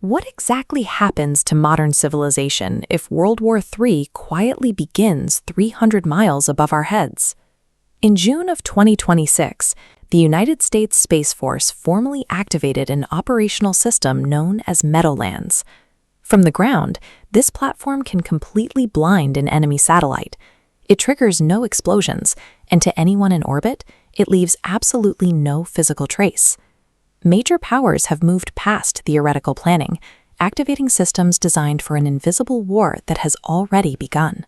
What exactly happens to modern civilization if World War III quietly begins 300 miles above our heads? In June of 2026, the United States Space Force formally activated an operational system known as Meadowlands. From the ground, this platform can completely blind an enemy satellite. It triggers no explosions, and to anyone in orbit, it leaves absolutely no physical trace. Major powers have moved past theoretical planning, activating systems designed for an invisible war that has already begun.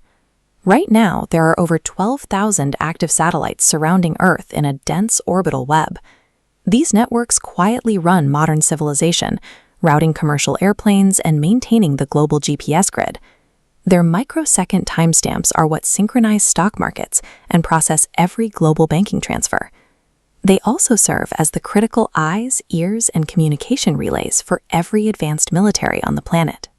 Right now, there are over 12,000 active satellites surrounding Earth in a dense orbital web. These networks quietly run modern civilization, routing commercial airplanes and maintaining the global GPS grid. Their microsecond timestamps are what synchronize stock markets and process every global banking transfer. They also serve as the critical eyes, ears, and communication relays for every advanced military on the planet.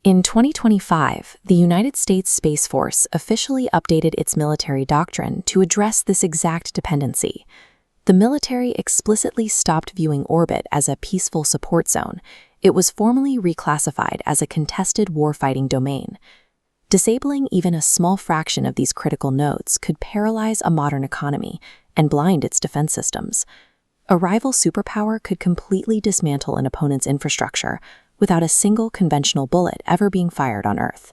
In 2025, the United States Space Force officially updated its military doctrine to address this exact dependency. The military explicitly stopped viewing orbit as a peaceful support zone. It was formally reclassified as a contested warfighting domain. Disabling even a small fraction of these critical nodes could paralyze a modern economy and blind its defense systems. A rival superpower could completely dismantle an opponent's infrastructure without a single conventional bullet ever being fired on Earth.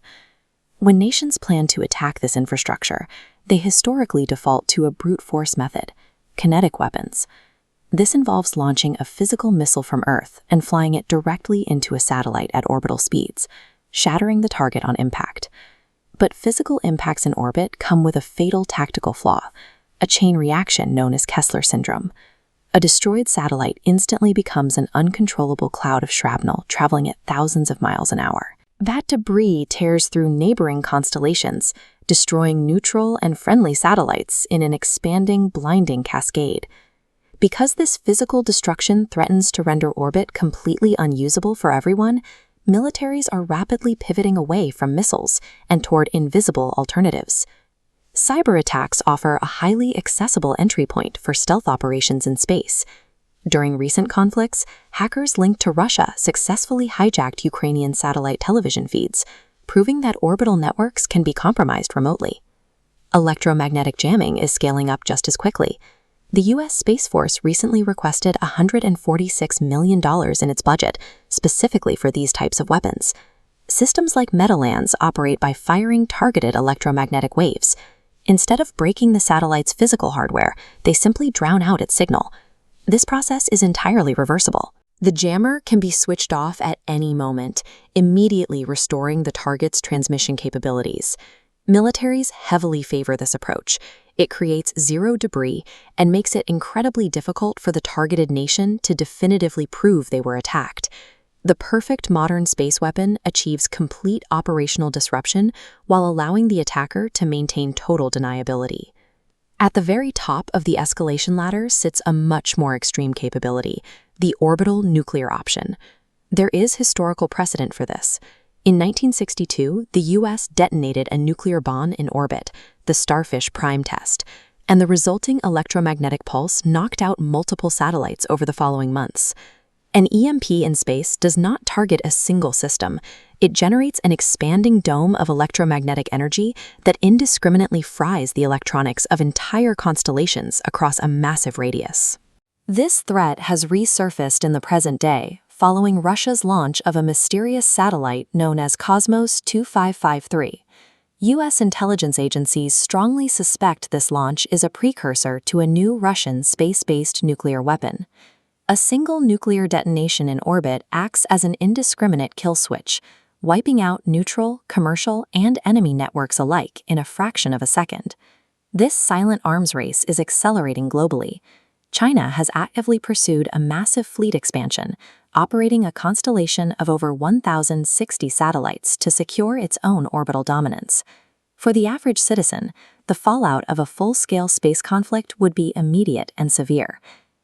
When nations plan to attack this infrastructure, they historically default to a brute force method, kinetic weapons. This involves launching a physical missile from Earth and flying it directly into a satellite at orbital speeds, shattering the target on impact. But physical impacts in orbit come with a fatal tactical flaw, a chain reaction known as Kessler syndrome. A destroyed satellite instantly becomes an uncontrollable cloud of shrapnel traveling at thousands of miles an hour. That debris tears through neighboring constellations, destroying neutral and friendly satellites in an expanding, blinding cascade. Because this physical destruction threatens to render orbit completely unusable for everyone, militaries are rapidly pivoting away from missiles and toward invisible alternatives. Cyber attacks offer a highly accessible entry point for stealth operations in space. During recent conflicts, hackers linked to Russia successfully hijacked Ukrainian satellite television feeds, proving that orbital networks can be compromised remotely. Electromagnetic jamming is scaling up just as quickly. The U.S. Space Force recently requested $146 million in its budget specifically for these types of weapons. Systems like Meadowlands operate by firing targeted electromagnetic waves. Instead of breaking the satellite's physical hardware, they simply drown out its signal. This process is entirely reversible. The jammer can be switched off at any moment, immediately restoring the target's transmission capabilities. Militaries heavily favor this approach. It creates zero debris and makes it incredibly difficult for the targeted nation to definitively prove they were attacked. The perfect modern space weapon achieves complete operational disruption while allowing the attacker to maintain total deniability. At the very top of the escalation ladder sits a much more extreme capability, the orbital nuclear option. There is historical precedent for this. In 1962, the U.S. detonated a nuclear bomb in orbit, the Starfish Prime test, and the resulting electromagnetic pulse knocked out multiple satellites over the following months. An EMP in space does not target a single system. It generates an expanding dome of electromagnetic energy that indiscriminately fries the electronics of entire constellations across a massive radius. This threat has resurfaced in the present day, following Russia's launch of a mysterious satellite known as Cosmos 2553. U.S. intelligence agencies strongly suspect this launch is a precursor to a new Russian space-based nuclear weapon. A single nuclear detonation in orbit acts as an indiscriminate kill switch, wiping out neutral, commercial, and enemy networks alike in a fraction of a second. This silent arms race is accelerating globally. China has actively pursued a massive fleet expansion, operating a constellation of over 1,060 satellites to secure its own orbital dominance. For the average citizen, the fallout of a full-scale space conflict would be immediate and severe.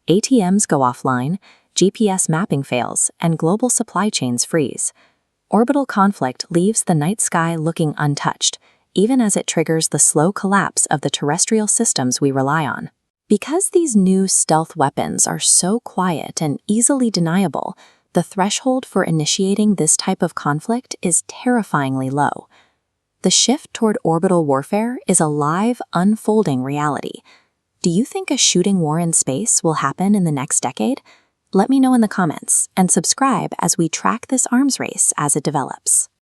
ATMs go offline, GPS mapping fails, and global supply chains freeze. Orbital conflict leaves the night sky looking untouched, even as it triggers the slow collapse of the terrestrial systems we rely on. Because these new stealth weapons are so quiet and easily deniable, The threshold for initiating this type of conflict is terrifyingly low. The shift toward orbital warfare is a live, unfolding reality. Do you think a shooting war in space will happen in the next decade? Let me know in the comments, and subscribe as we track this arms race as it develops.